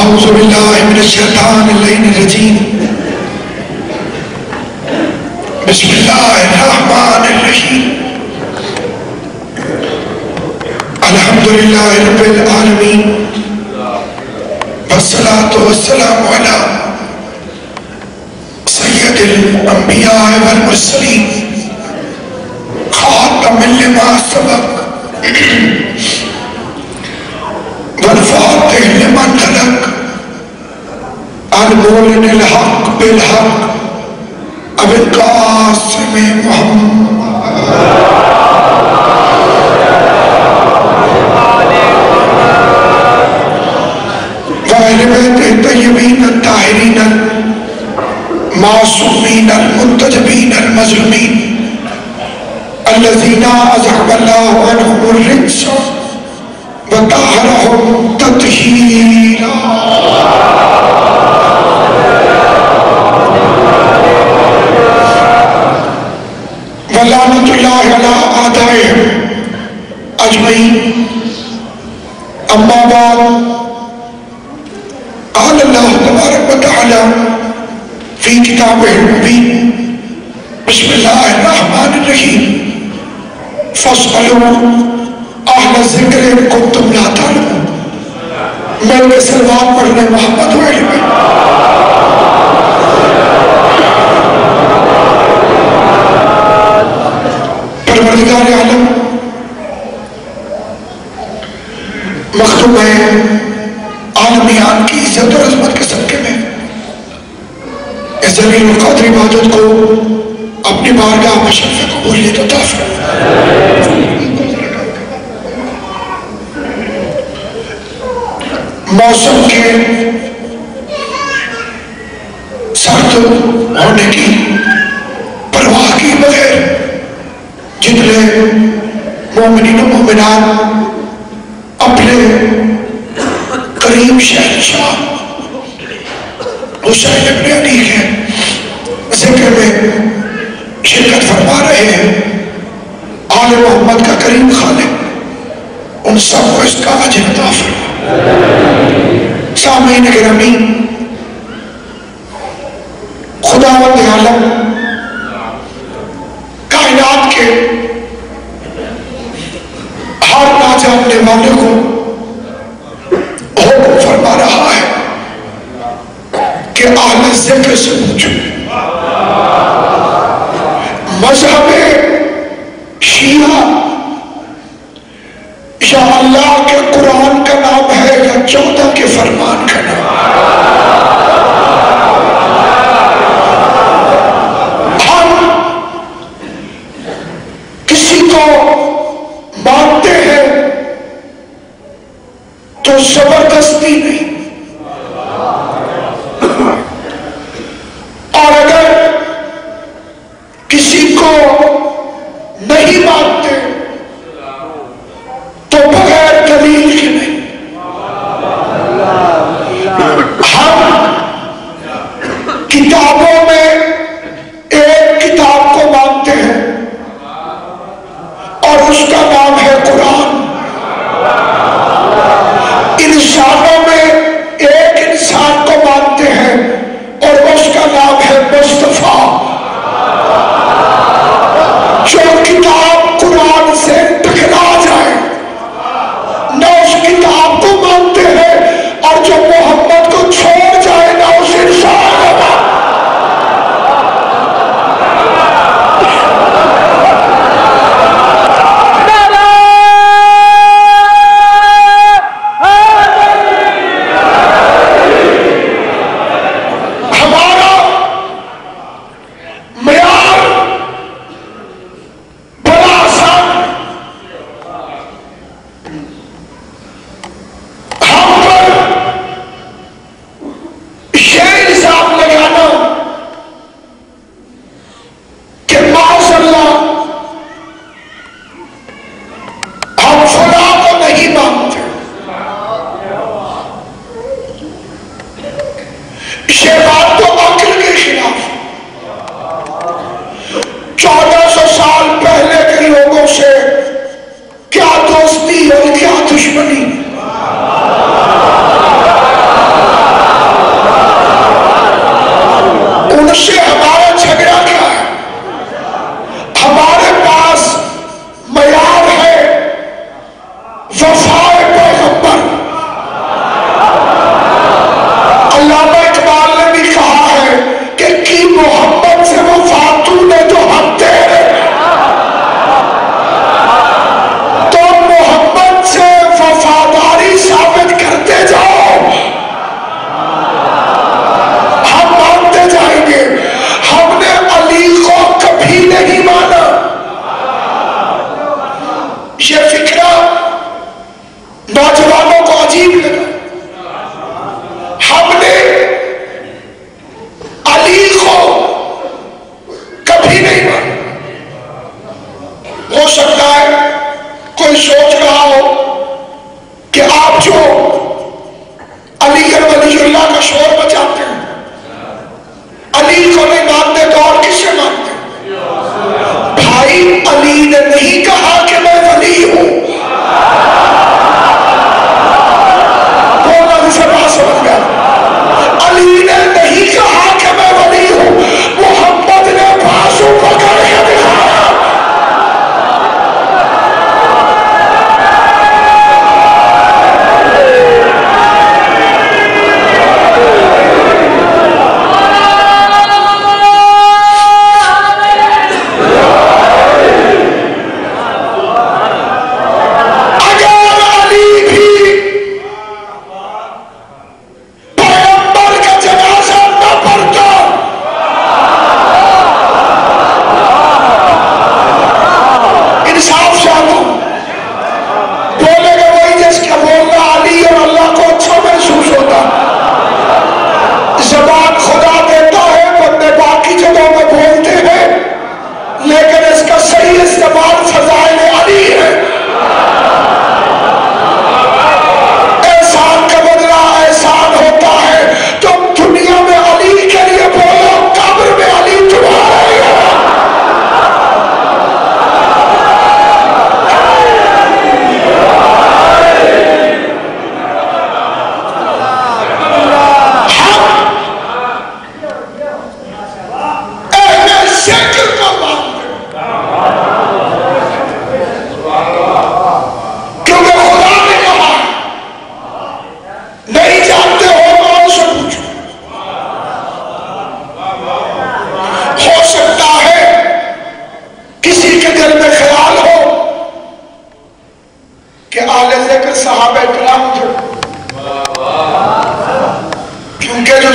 أعوذ بالله من الشيطان الرجيم. بسم الله الرحمن الرحيم. الحمد لله رب العالمين، والصلاة والسلام على سيد الأنبياء والمرسلين، خاتم لما سبق والفاتح لمن خلق، المولد الحق بالحق ابو القاسم محمد وآل بیتہ الطیبین الطاہرین المعصومین المنتجبین المظلومین الذین اذهب اللہ عنہم الرجس وطہرہم تطہیرا. ولعنت اللہ علی اعدائہم اجمعین. اما بعد، قال اللہ تبارک و تعالی فی کتابہ المبین. بسم اللہ الرحمن الرحیم. فاسألوا اہل الذکر ان کنتم لا تعلمون. میں نے سلوات پڑھنے محمد وعلی میں. پروردگار عالم مختوم ہے عالمیان کی عزت اور عظمت کے صدقے میں اس ذلیل القدر عبادت کو اپنی بارگاہ میں شرف قبولیت عطا فرمائے. موسم کے سرد ہونے کی پرواہ کی بغیر جتنے مومنین و مومنات اپنے قریب شہنشاہ حسین ابن علی کے ذکر میں شرکت فرما رہے ہیں، آل محمد کا کریم خالق ان سب کو اس کا اجر عطا فرمائے. سامعین گرامی، خداوند عالم کائنات کے ہر نہ جاننے والے کو حکم فرما رہا ہے کہ اہل ذکر سے پوچھو. مذہب شیعہ یا اللہ کے قرآن کا نام ہے یا 14 کے فرمان کا نام. ہم کسی کو مانتے ہیں تو زبردستی نہیں، اور اگر کسی کو نہیں مانتے تو بغیر دلیل کے نہیں. ہم کتابوں میں ایک کتاب کو مانتے ہیں اور اس کا نام ہے قرآن. انسانوں میں ایک انسان کو مانتے ہیں اور اس کا نام ہے مصطفیٰ. جو کتاب قرآن سے ٹکرا جائے نہ اس کتاب کو مانتے ہیں، اور جو محمد کو چھوڑ جائے نہ اس انسان کو مانتے. ہمارا معیار بڑا آسان ہے. ہم پر یہ الزام لگانا کہ معاذ اللہ ہم خدا کو نہیں مانتے، یہ بات تو عقل کے خلاف. 1400 سال پہلے کے لوگوں سے کیا دوستی اور کیا دشمنی.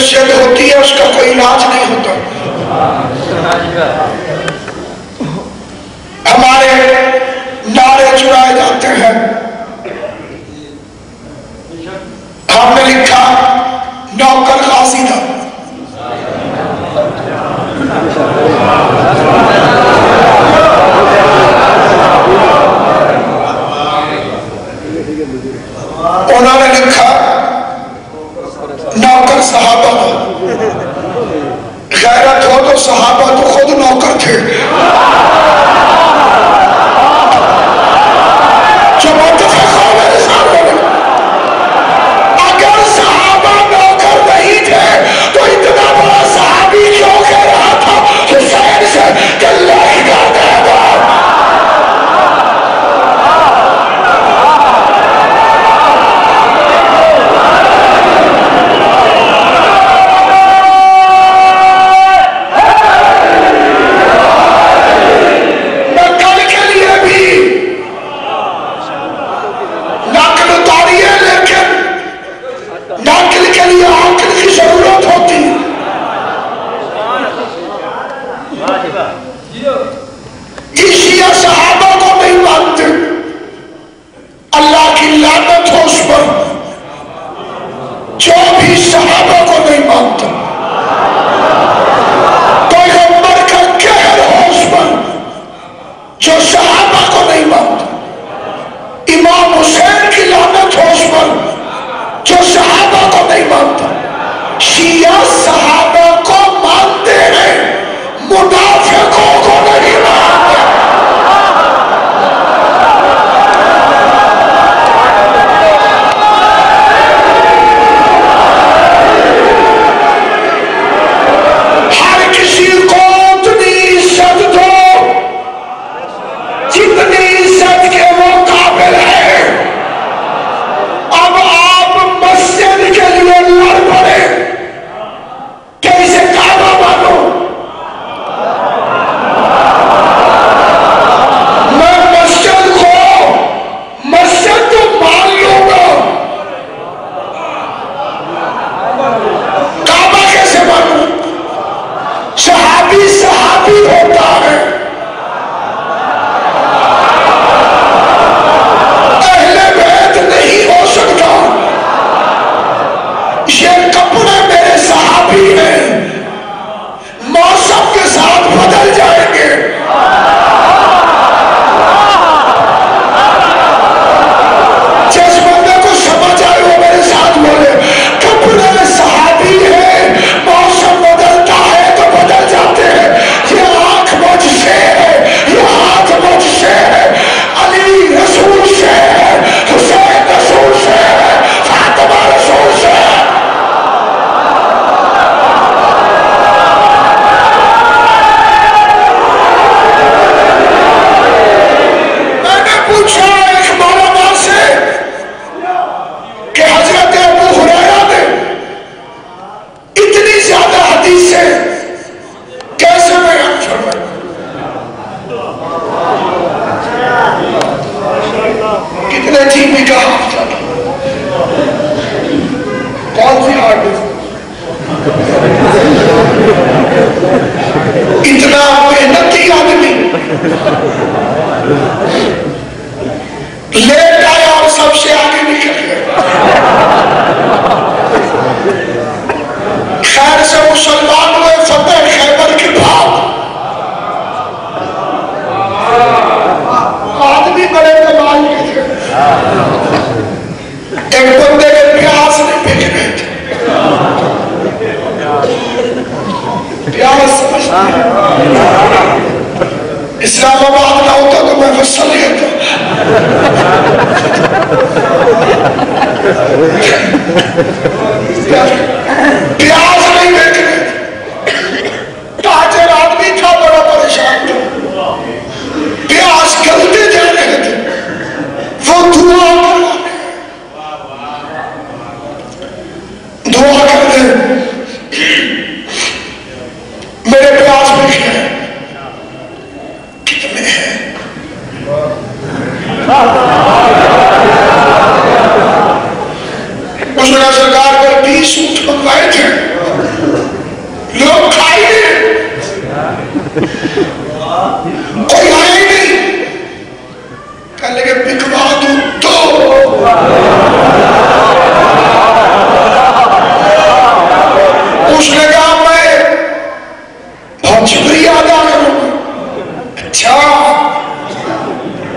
ضد ہوتی ہے اس کا کوئی علاج نہیں ہوتا. ہمارے نعرے چرائے جاتے ہیں. ہم نے لکھا نوکر غازی تھا. انہوں نے لکھا نوکر صحابہ تھا. غیرت ہو تو صحابہ تو خود نوکر تھے. جو متفق ہو میرے سامنے اگر صحابہ نوکر نہیں تھے تو اتنا بڑا صحابی کیوں کہہ رہا تھا حسین سے کہ اللہ کا دے گا. لیٹ آیا اور سب سے آگے نکل گیا. خیر سے مسلمان ہوئے فتح خیبر کے بعد. آدمی بڑے کمال کے تھے. ایک بندے کے پیاس نہیں بکنے تھے. پیاس سمجھتے ہیں اسلام آباد نہ ہوتا تو میں فصل لیتا. پیاز نہیں بیچنے. تاجر آدمی تھا بڑا پریشان تھا. پیاز گلتے جا رہے تھے. وہ دعا کرتے میرے پیاز بک گئے. کتنے ہیں؟ اس نے سرکار پر 20 اونٹ منگوائے تھے. کوئی آیا ہی نہیں. کہنے لگے بکوا دوں تو اس نے کہا میں بہت شکریہ ادا کروں گا. اچھا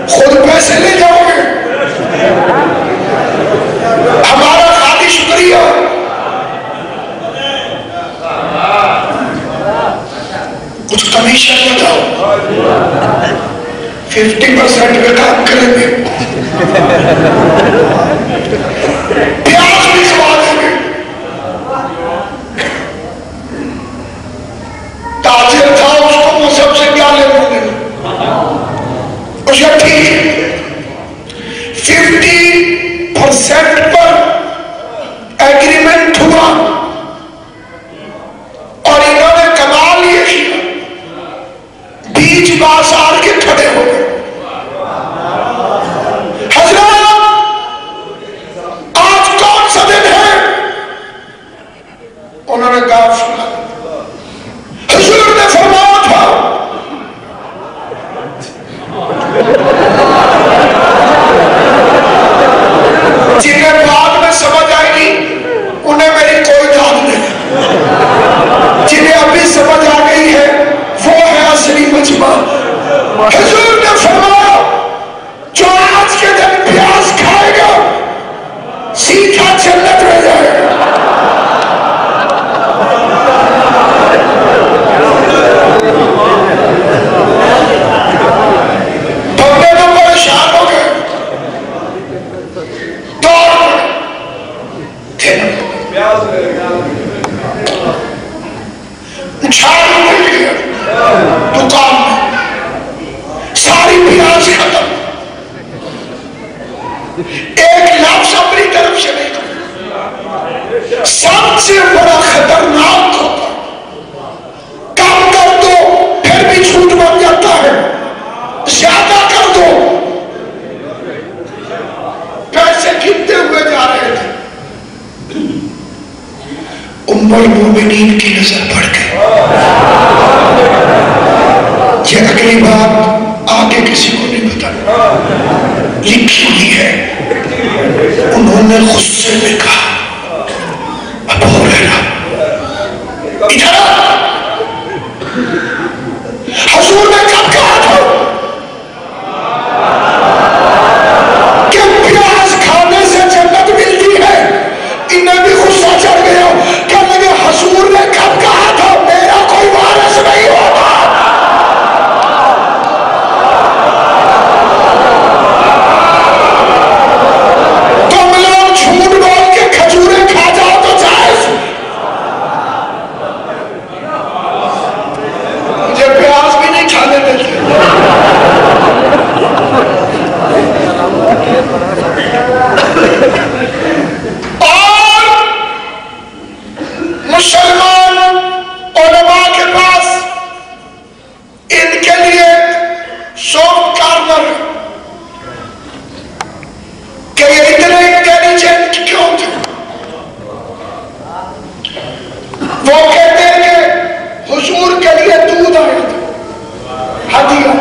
خود پیسے لے جاؤ گے؟ ہمارا خالی شکریہ. کچھ کمیشن بتاؤ. 50% پہ کام کریں گے. پیاز بھی کھوا دیں گے. تاجر تھا اس کو وہ سب سے کیا لے لیں گے. اسے ٹھیک 50% پر ایگریمنٹ ہوا اور انہوں نے کمال یہ کیا بیچ بازار کے کھڑے ہو گئے. حضرت آج کون سا دن ہے؟ انہوں نے کہا فلاں. حضور نے فرمایا تھا جنہیں بعد میں سمجھ آئے گی انہیں میری کوئی داد نہیں. جنہیں ابھی سمجھ آ گئی ہے وہ ہے اصلی مجمع. حضور نے فرمایا جو آج کے دن پیاز کھائے گا سیدھا جنت میں جائے گا. بندے تو پریشان ہو گئے. جھاڑو مل گیا دکان میں. ساری پیاز ختم. ایک لفظ اپنی طرف سے نہیں کرتا. سب سے بڑا خطرناک ہوتا کام کر دو پھر بھی جھوٹ بن جاتا ہے. زیادہ کر دو. پیسے گنتے ہوئے جا رہے تھے. ام المومنین کی نظر پڑ گئی. یہ اگلی بات آگے کسی کو نہیں بتانا لکھی ہوئی ہے. انہوں نے غصے میں کہا ابو ہریرہ ادھر. حضور نے کب کہا تھا کہ پیاز کھانے سے جنت ملتی ہے؟ انہیں بھی غصہ چڑھ گیا. کہنے لگے حضور نے کب کہا تھا میرا کوئی وارث نہیں ہوگا؟ تم لوگ جھوٹ بول کے کھجوریں کھا جاؤ تو جائز. مجھے پیاز بھی نہیں کھانے دیتے. اور مسلمان علماء کے پاس ان کے لیے سوفٹ کارنر کہ یہ اتنے انٹیلیجنٹ کیوں تھے. وہ کہتے ہیں کہ حضور کے لیے دودھ آیا تھا ہدیہ.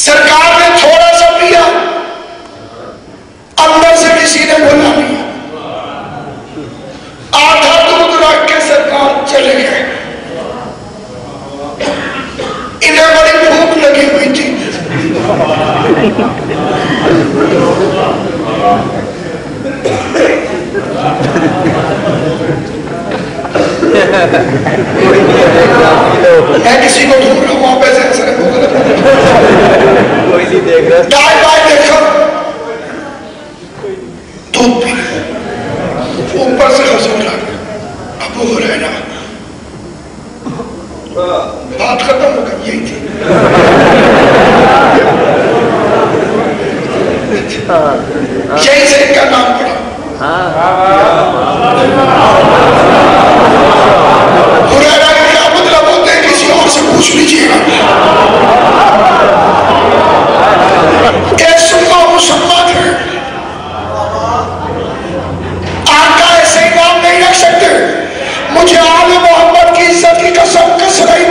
سرکار نے تھوڑا سا پیا اندر سے کسی نے بولا نہیں. آدھا دودھ رکھ کے سرکار چلے گئے. انہیں بڑی بھوک لگی ہوئی تھی. میں کسی کو ڈھونڈ رہا ہوں وہاں پہ دائیں بائیں دیکھا دودھ پی. اوپر سے حضور آ گیا ابو ہریرہ. بات ختم ہو گئی. یہی تھی. یہی سے ان کا نام پڑا. ہریرہ کا کیا مطلب ہوتا ہے کسی اور سے پوچھ لیجیے گا. مسمت ہے. آقا ایسے نام نہیں رکھ سکتے. مجھے آل محمد کی عزت کی قسم کسرائی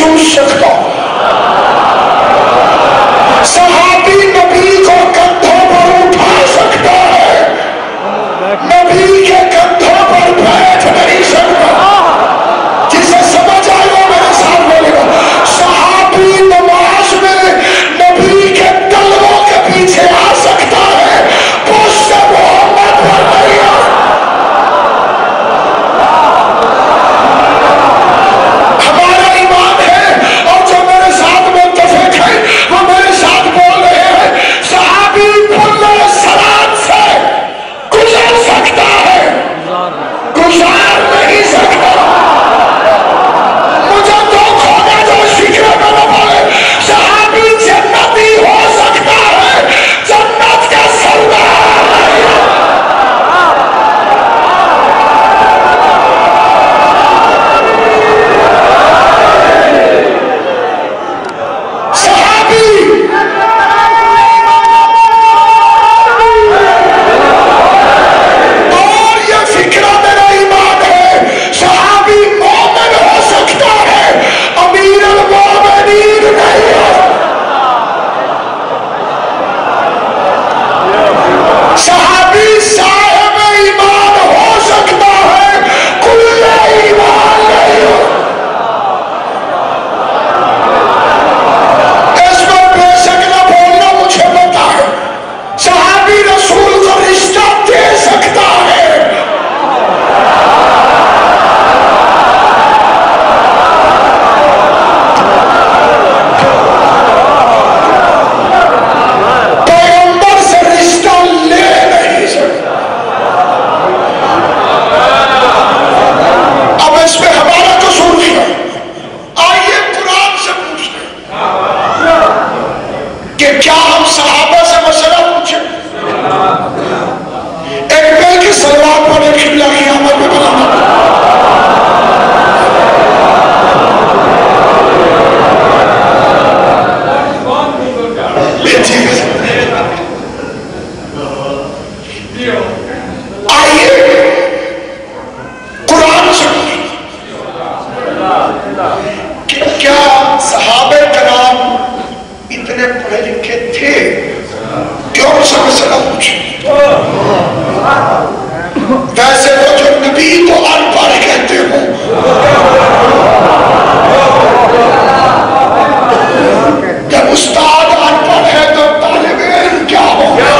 چوس سکتا. صحابی نبی کو کندھوں پر اٹھا سکتا ہے، نبی کے کندھوں پر بیٹھ نہیں سکتا. جسے سمجھ آئے وہ میرے ساتھ بولے گا. صحابی نماز میں نبی کے تلووں کے پیچھے آ سکتا ہے، پشت محمد پر نہیں آ. ہمارا ایمان ہے، اور جو میرے ساتھ متفق ہے وہ میرے ساتھ بول رہے ہیں. صحابی پلے سرات سے گزر سکتا ہے، گزار نہیں سکتا. مجھے دکھ ہوگا جو فکر میں نہ پڑے. صحابی جنتی ہو سکتا ہے، جنت کا سردار نہیں ہے. اور یہ فکر میرا ایمان ہے، صحابی مومن ہو سکتا ہے، امیر المومنین نہیں ہے. صحابی صاحب ایمان ہو سکتا ہے، کل ایمان نہیں ہے. اس میں بے شک نہ بولنا، مجھے پتا ہے. صحابی رسول کو رشتہ دے سکتا ہے. پیغمبر سے رشتہ لے نہیں سکتا. اب اس میں ہمارا قصور کیا؟ آئیے قرآن سے پوچھیں کہ کیا ہم صحابہ سے مسئلہ پوچھیں؟ ایک مل کے سلوات پڑھے قبلہ کی آمد میں بلانا. آئیے قرآن سے پوچھیں کہ کیا صحابہ کرام اتنے پڑھے لکھے تھے کہ ان سے مسئلہ پوچھیں؟ ویسے وہ جو نبی کو ان پڑھ کہتے ہو، جب استاد ان پڑھ ہے تو طالب علم کیا ہوگا؟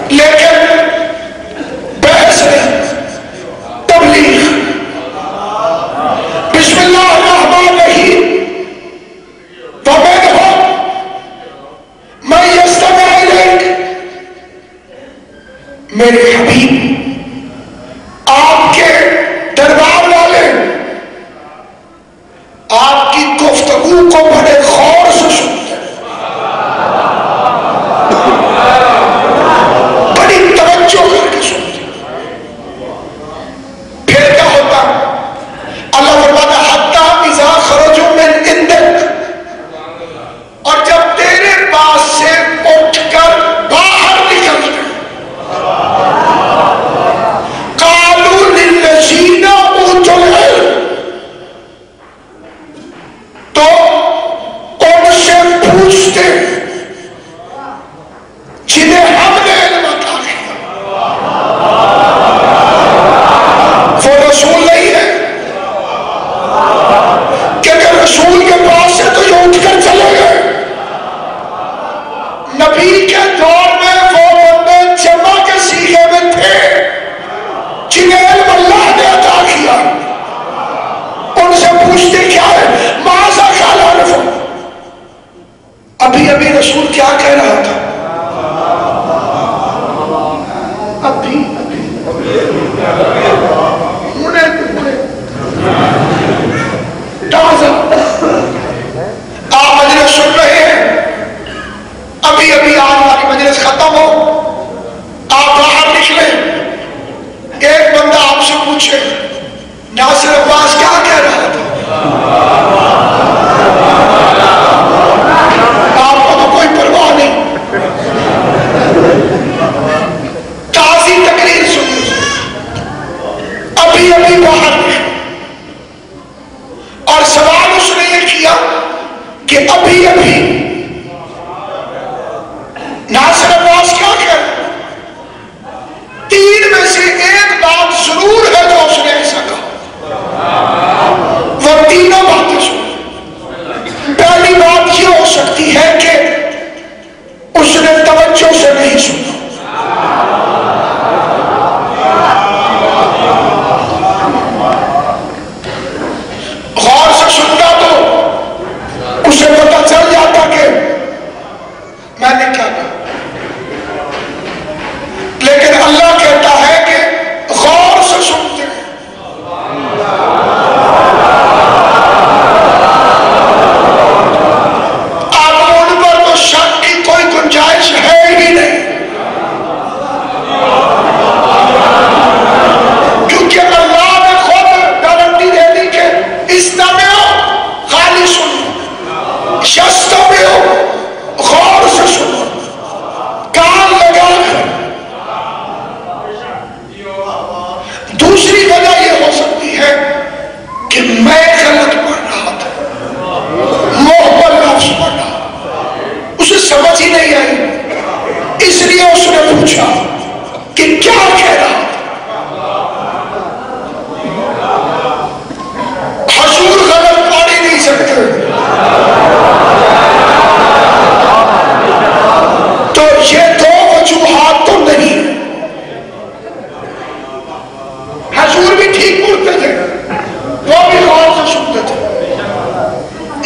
لیکن بحث نہیں، تبلیغ. بسم اللہ الرحمن الرحیم. وَمِنْهُمْ مَنْ يَسْتَمِعُ إِلَيْكَ. میرے حبیب، آپ کے دربار والے آپ کی گفتگو کو بڑے غور سے سنتے ہیں، بڑی توجہ کر کے سنتے ہیں. پھر کیا ہوتا؟ اللہ فرماتا حتی اذا خرجوا من عندک. اور جب تیرے پاس سے اٹھ کر باہر نکلتے ہیں، کہ میں غلط پڑھ رہا تھا، محبت لفظ پڑھا، اسے سمجھ ہی نہیں آئی، اس لیے اس نے پوچھا کہ کیا کہہ رہا تھا؟ حضور غلط پڑھ ہی نہیں سکتے، تو یہ دو وجوہات تو نہیں، حضور بھی ٹھیک پڑھتے تھے، وہ بھی غور سے سنتے تھے،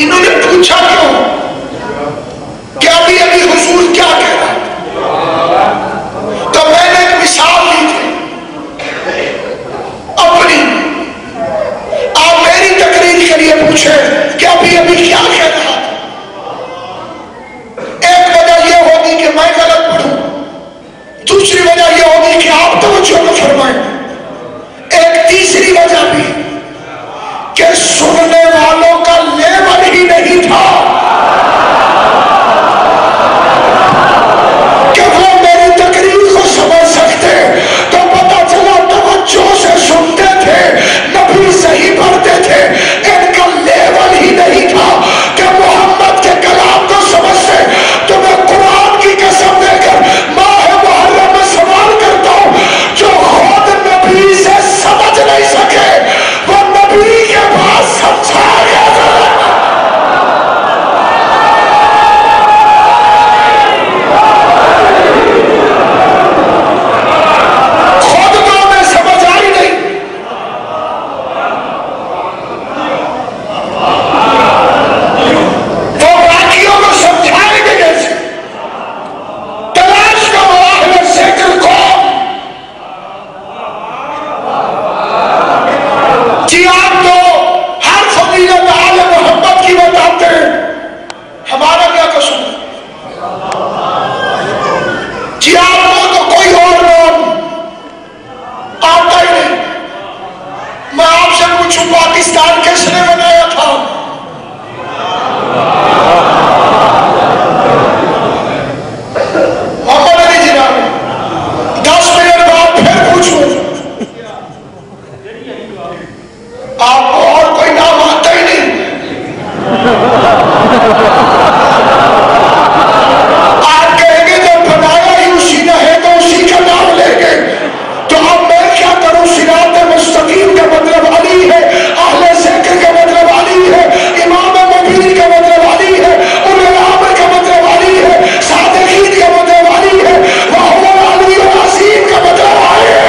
انہوں نے پوچھا کیوں کہ ابھی حضور کیا کہہ رہا ہے؟ تو میں نے ایک مثال دی تھی اپنی، آپ میری تقریر کے لیے پوچھیں کہ ابھی کیا کہہ رہا تھا؟ ایک وجہ یہ ہوگی کہ میں غلط پڑھوں، دوسری وجہ یہ ہوگی کہ آپ توجہ نہ فرمائیں، ایک تیسری وجہ بھی کہ سننے والوں کا لیول ہی نہیں تھا کہ وہ میری تقریر کو سمجھ سکتے، تو پتہ چلا توجہ سے سنتے تھے، نبی صحیح پڑھتے تھے، ان کا لیول ہی نہیں تھا کہ محمد کے کلام کو سمجھتے۔ تو میں قرآن کی قسم دے کر ماہ محرم میں سوال کرتا ہوں، جو خود نبی سے سمجھ نہیں سکے وہ نبی کے پاس سمجھا گیا خود تو میں سمجھ آئی نہیں، وہ باقیوں کو سمجھائیں گے کیسے؟ تلاش کرو اہل ذکر کو، جی آپ تو ہر فضیلت آل محمد کی بتاتے ہیں، ہمارا کیا قصور ہے؟ جی آپ کو تو کوئی اور نام آتا ہی نہیں، میں آپ سے پوچھوں پاکستان کس نے بنایا تھا؟ محمد علی جناب، 10 منٹ بعد پھر پوچھوں آپ کو اور کوئی نام آتا ہی نہیں، آپ کہیں گے جب بنایا ہی اسی نے ہے تو اسی کا نام لیں گے، تو اب میں کیا کروں؟ صراط مستقیم کا مطلب علی ہے، اہل ذکر کا مطلب علی ہے، امام مبین کا مطلب علی ہے، اولو الامر کا مطلب علی ہے، صادقین کا مطلب علی ہے، وَهُوَ الْعَلِيُّ الْعَظِيمُ کا مطلب علی ہے۔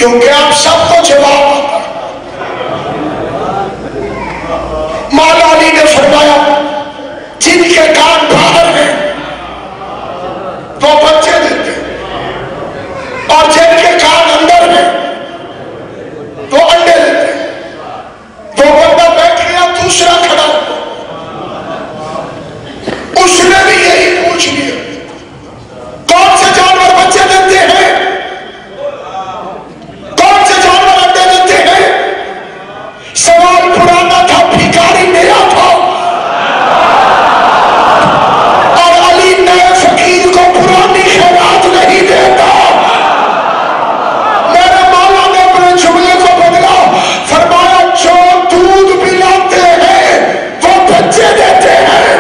کیونکہ آپ سب کو جواب آتا ہے۔ مولا علی نے فرمایا جن کے کان باہر ہیں وہ بچے دیتے ہیں، اور جن کے کان اندر ہیں وہ انڈے دیتے ہیں۔ وہ بندہ بیٹھ گیا، دوسرا کھڑا ہوا، اس نے بھی یہی پوچھ لیا کون سے جانور بچے دیتے ہیں، کون سے جانور انڈے دیتے ہیں؟ سوال پرانا تھا، بھیکاری نیا تھا، اور علی نئے فقیر کو پرانی خیرات نہیں دیتا۔ میرے مولا نے اپنے جملے کو بدلا، فرمایا جو دودھ پلاتے ہیں وہ بچے دیتے ہیں۔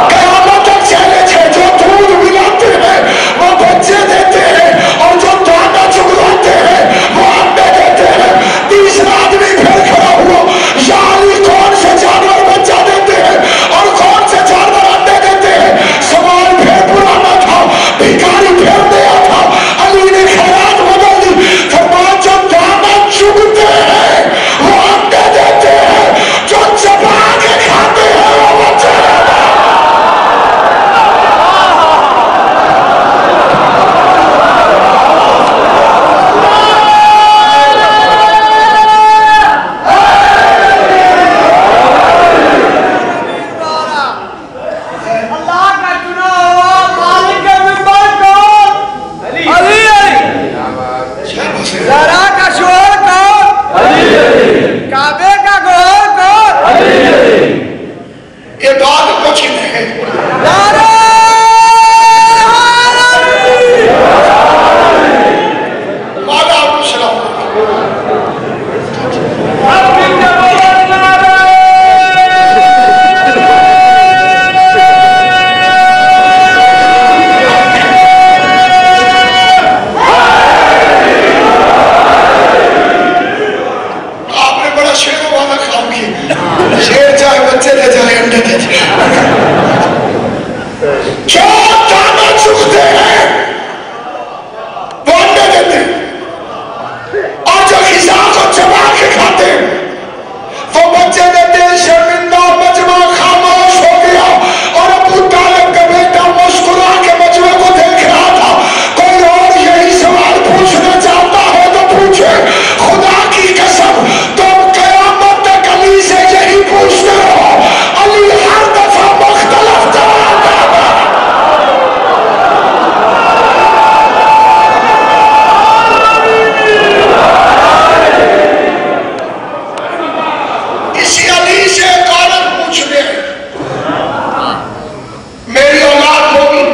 قیامت تک چیلنج ہے، جو دودھ پلاتے ہیں وہ بچے دیتے ہیں، اور جو دانا چگواتے ہیں وہ انڈے دیتے ہیں۔ تیسرا آدمی پھر کھڑا ہوا، یا علی کون سے جانور بچہ دیتے ہیں اور کون سے جانور انڈے دیتے ہیں؟ سوال پھر پرانا تھا، بھیکاری پھر نیا تھا۔ علی نے خیرات بدل دی، فرمایا جو دانا چگتے ہیں وہ انڈے دیتے ہیں، جو چبا کے کھاتے ہیں وہ بچے دیتے ہیں۔ اللہ کا چنا ہوا مالک منبر کون؟ علی ذرا کا شوہر کون؟ کعبے کا گوہر کون؟ یہ بات کچھ نہیں، نعرہ مولا علیہ السلام آپ نے بڑا شیروں والا کام کیا، شیر چاہے بچے دے چاہے انڈے دے چاہے، جو دانا چگتے ہیں وہ انڈے دیتے ہیں، اور جو غذا کو چبا کے کھاتے ہیں وہ بچے دیتے ہیں۔ شرمندہ مجمع خاموش ہو گیا، اور ابو طالب کا بیٹا مسکرا کے مجمع کو دیکھ رہا تھا۔ کوئی اور یہی سوال پوچھنا چاہتا ہے تو پوچھے، خدا کی قسم تم قیامت تک علی سے یہی پوچھتے رہو، علی ہر دفعہ مختلف جواب دیتا ہے۔ اسی علی سے ایک عورت پوچھ لے، میری اولاد ہوگی؟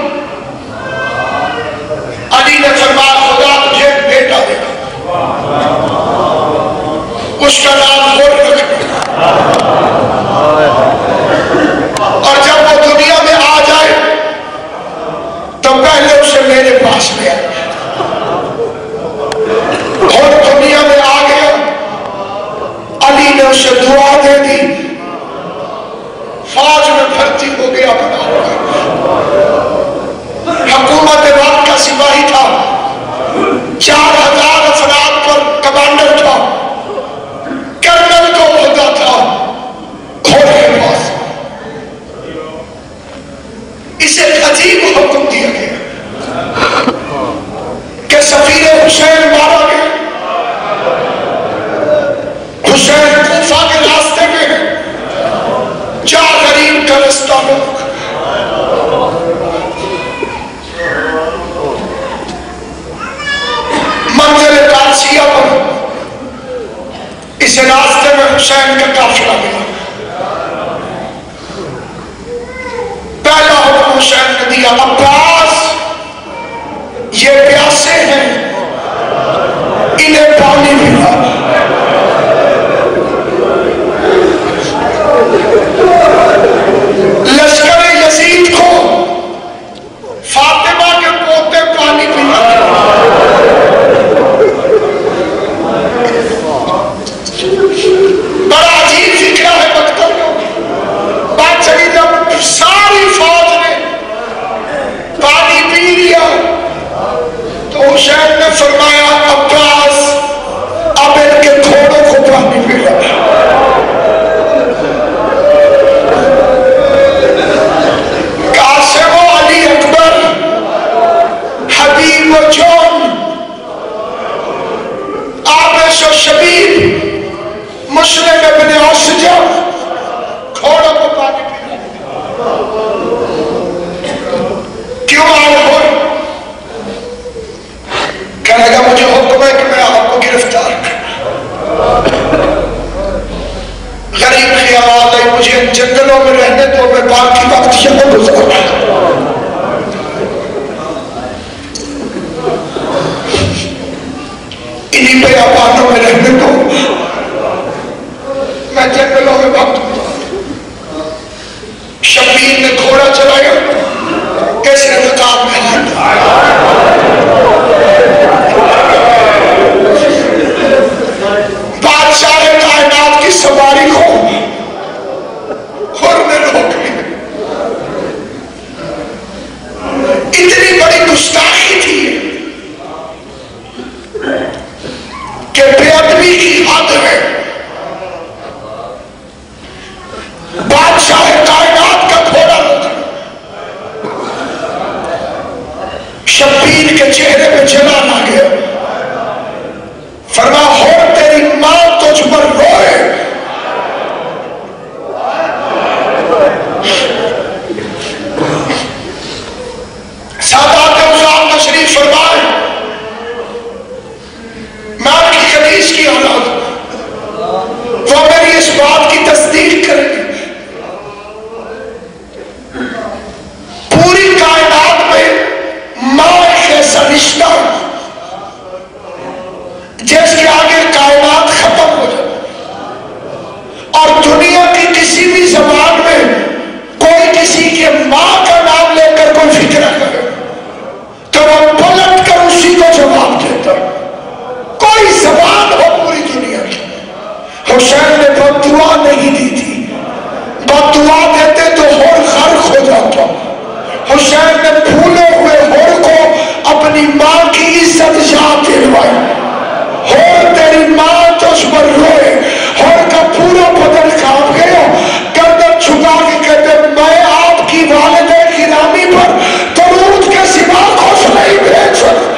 علی نے فرمایا خدا تجھے ایک بیٹا دے گا، اس کا نام غر رکھنا، اور جب وہ دنیا میں آ جائے تو پہلے اسے میرے پاس لے آئے۔ اور دنیا میں آ گیا، علی نے اسے دعا دے دی، فوج میں بھرتی ہو گیا، بنا ہوا حکومت وقت کا سپاہی تھا، 4000 افراد پر کمانڈر تھا، کرنل کو عہدہ تھا، گھوڑے کے پاس۔ اسے ایک عجیب حکم دیا گیا کہ سفیر حسین مارا گیا، حسین کوفہ کے راستے میں ہے، جا غریب کا رستہ روک۔ منزل قادسیہ پر اس راستے میں حسین کا قافلہ ملا۔ پہلا حکم حسین نے دیا، عباس یہ پیاسے ہیں، انہیں پانی پلا۔ لشکر یزید کو فاطمہ کے پوتے پانی پلا۔ بڑا عجیب فکرہ ہے مکتب میں، بات چلی جب ساری فوج نے پانی پی لیا جنگلوں میں رہنے دو، میں باقی وقت یہاں گزارا انہی بیابانوں میں رہنے دو، میں جنگلوں میں وقت شبیر نے گھوڑا چلایا، کیسے رفتار میں بادشاہ کائنات کی سواری کو خور میں روک لی۔ اتنی بڑی گستاخی تھی کہ بے ادبی کی حد ہے۔ بادشاہ کائنات کا گھوڑا روک لی، شبیر کے چہرے پہ جلان آ گیا، فرمایا ہو تیری ماں تجھ پر روئے۔ سادات عظام تشریف فرمائے، میں آپ کی حدیث کی اولاد، وہ میری اس بات کی تصدیق کریں گے۔ پوری کائنات میں ماں ایک ایسا رشتہ جس کے آگے کائنات ختم ہو جائے، اور دنیا کی کسی بھی زبان میں کوئی کسی کے ماں کا نام لے کر کوئی فکر کرے تو وہ پلٹ کر اسی کو جواب دیتا۔ کوئی زبان ہو پوری دنیا کی، حسین نے بد دعا نہیں دی تھی، بد دعا دیتے تو ہور غرق ہو جاتا۔ حسین نے پھولے ہوئے ہور کو اپنی ماں کی عزت یاد دلوائی۔ ہور تیری ماں تجھ پر روئے، ہور کا پورا بدن کانپ گیا، گردن جھکا کے کہتے میں آپ کی والدہ گرامی پر درود کے سوا کچھ نہیں بھیج سکتا۔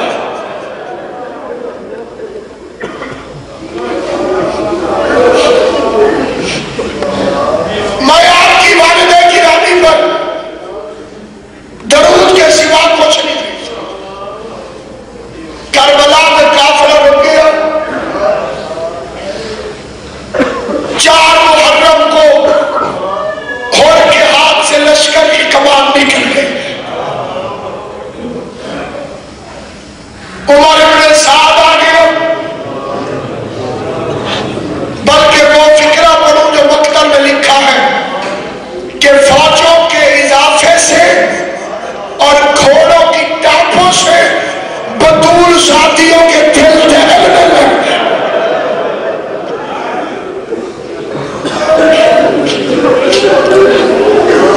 میں آپ کی والدہ گرامی پر درود کے سوا کچھ نہیں بھیج سکتا۔ کربلا میں قافلہ رک گیا، 4 محرم کو ہور کے ہاتھ سے لشکر کی کمان نکل گئی۔ عمر ابن سعد آ گیا، بلکہ وہ فقرہ پڑھوں جو مقتل میں لکھا ہے کہ فوجوں کے اضافے سے اور گھوڑوں کی ٹاپوں سے بطول ذاتیوں کے دل دہلنے لگے۔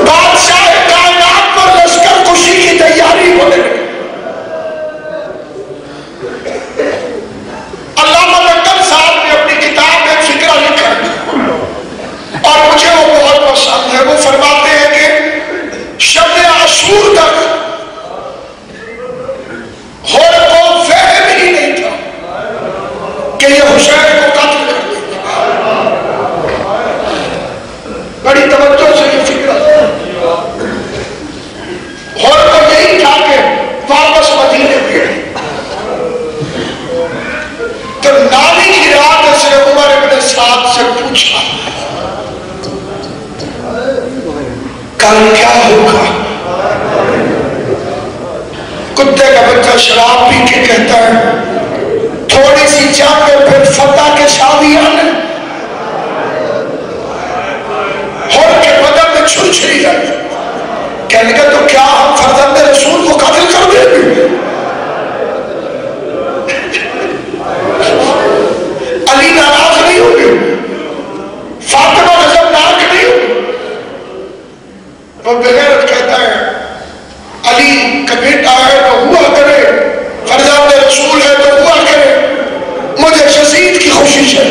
بادشاہ کائنات پر لشکر کشی کی تیاری ہونے لگی۔ علامہ نقل صاحب نے اپنی کتاب میں فکرہ لکھا ہے اور مجھے وہ بہت پسند ہے۔ وہ فرماتے ہیں کہ شب عاشور تک ہور کو فہم ہی نہیں تھا کہ یہ حسین کو قتل کر دیں گے۔ بڑی توجہ سے یہ فکر ہور کو یہی تھا کہ واپس مدینے میں، تو نامی کی رات اس نے عمر ابن سعد سے پوچھا کل کیا ہوگا؟ کتے کا بچہ شراب پی کے کہتا ہے تھوڑی سی جنگ میں پھر فتح کے شادیان ہور کے بدن میں چھری جائے۔ کہنے کا تو کیا ہم فرزند رسول کو قتل کر دیں گے؟ علی ناراض نہیں ہوگے، فاطمہ غضبناک نہیں ہوگی۔ وہ بغیرت کہتا ہے علی کا بیٹا ہے تو ہوا کرے، فرزند رسول ہے تو ہوا کرے، مجھے یزید کی خوشی ہے۔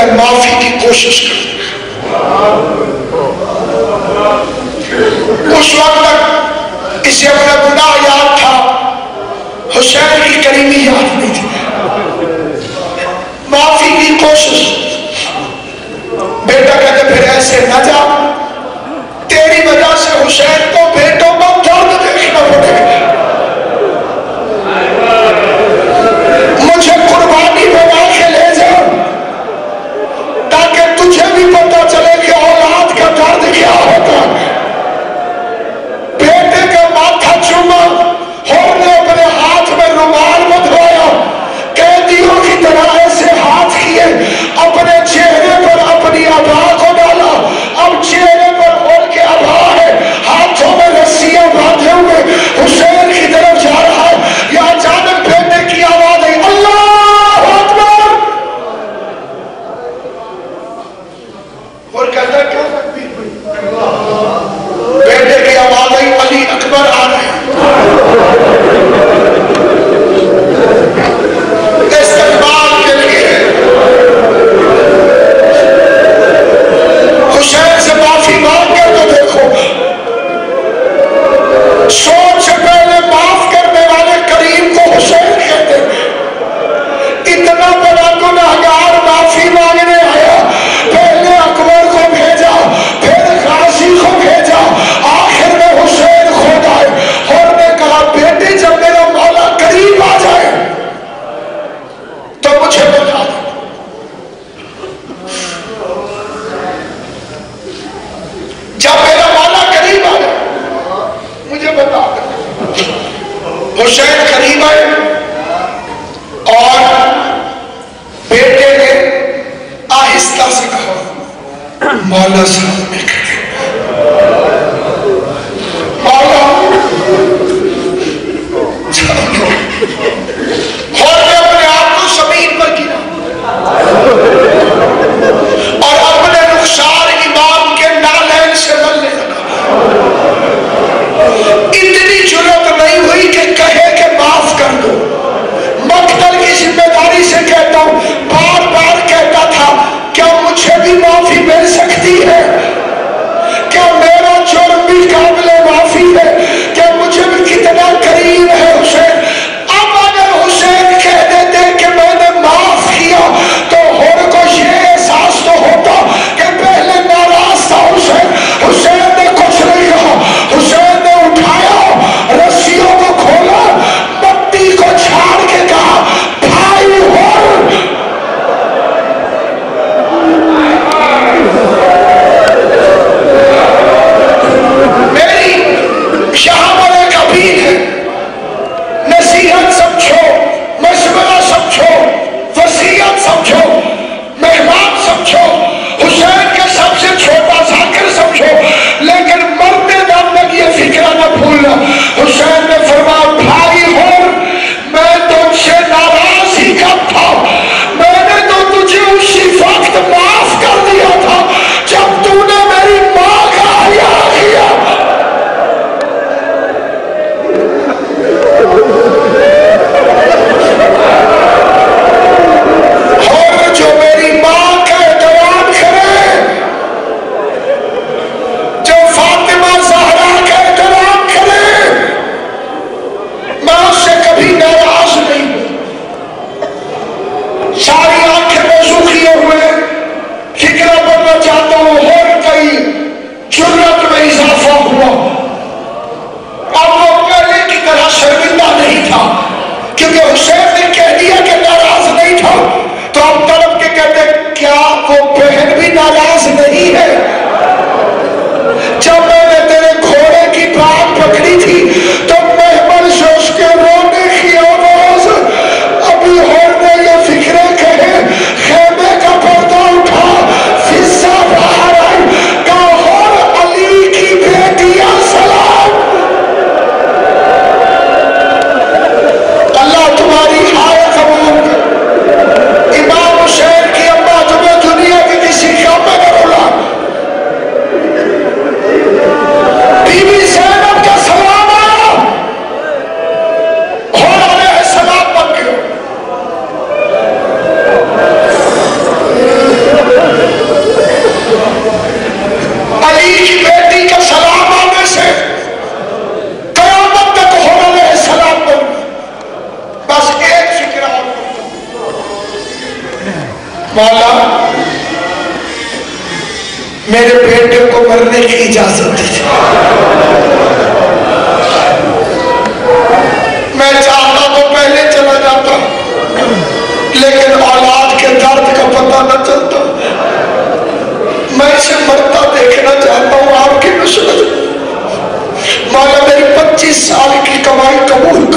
میں معافی کی کوشش کروں. اس وقت تک اسے اپنا گناہ یاد تھا, حسین کی کریمی یاد نہیں تھی. معافی کی کوشش. بیٹا کہتے پھر ایسے نہ جا, تیری وجہ سے حسین کو بیٹوں کو درد دیکھنا پڑے گا. مجھے قربانی بنا کے لے جا تاکہ تجھے بھی پتہ چلے کہ اولاد کا درد کیا ہوتا ہے. بیٹے کا ماتھا چوما اور نے اپنے ہاتھ میں رومال بندھوایا, قیدیوں کی طرح ایسے ہاتھ کیے, اپنے چہرے پر اپنی ابا کو ڈالا. اب چہرے پر اور کے ابا ہے, ہاتھوں میں رسیاں باندھے ہوئے حسین کی طرف جا رہا ہے. یا اچانک بیٹے کی آواز آئی, اللہ اکبر. اور کہتا ہے کیا تکبیر ہوئی؟ بیٹے کی آواز آئی, علی اکبر آ رہے ہیں. استقبال کے لیے حسین سے معافی مانگ کر تو دیکھو. سوچ سے پہلے معاف کرنے والے کریم کو حسین کہتے ہیں. اتنا بڑا گنہگار معافی مانگنے آیا, پہلے اکبر کو بھیجا, پھر غازی کو بھیجا, آخر میں حسین خود آئے اور نے کہا بیٹے جب میرا مولا قریب آ جائے تو مجھے بتا دے. جب میرا مولا قریب آ جائے مجھے بتا دے. حسین قریب آئے اور بیٹے نے آہستہ سے کہا, مولا صاحب میں کہتے مولا, اور نے اپنے آپ کو زمین پر گرا اور اپنے رخسار امام کے نالین سے ملنے لگا. اتنی جرأت نہیں ہوئی کہ کہے کہ معاف کر دو. مقتل کی ذمہ داری سے کہتا ہوں, بار بار کہتا تھا کیا مجھے بھی معافی مل سکتی ہے؟ مولا میرے بیٹے کو مرنے کی اجازت دیجیے، میں چاہتا تو پہلے چلا جاتا لیکن اولاد کے درد کا پتہ نہ چلتا، میں اسے مرتا دیکھنا چاہتا ہوں آپ کی نصرت۔ مولا میری 25 سال کی کمائی قبول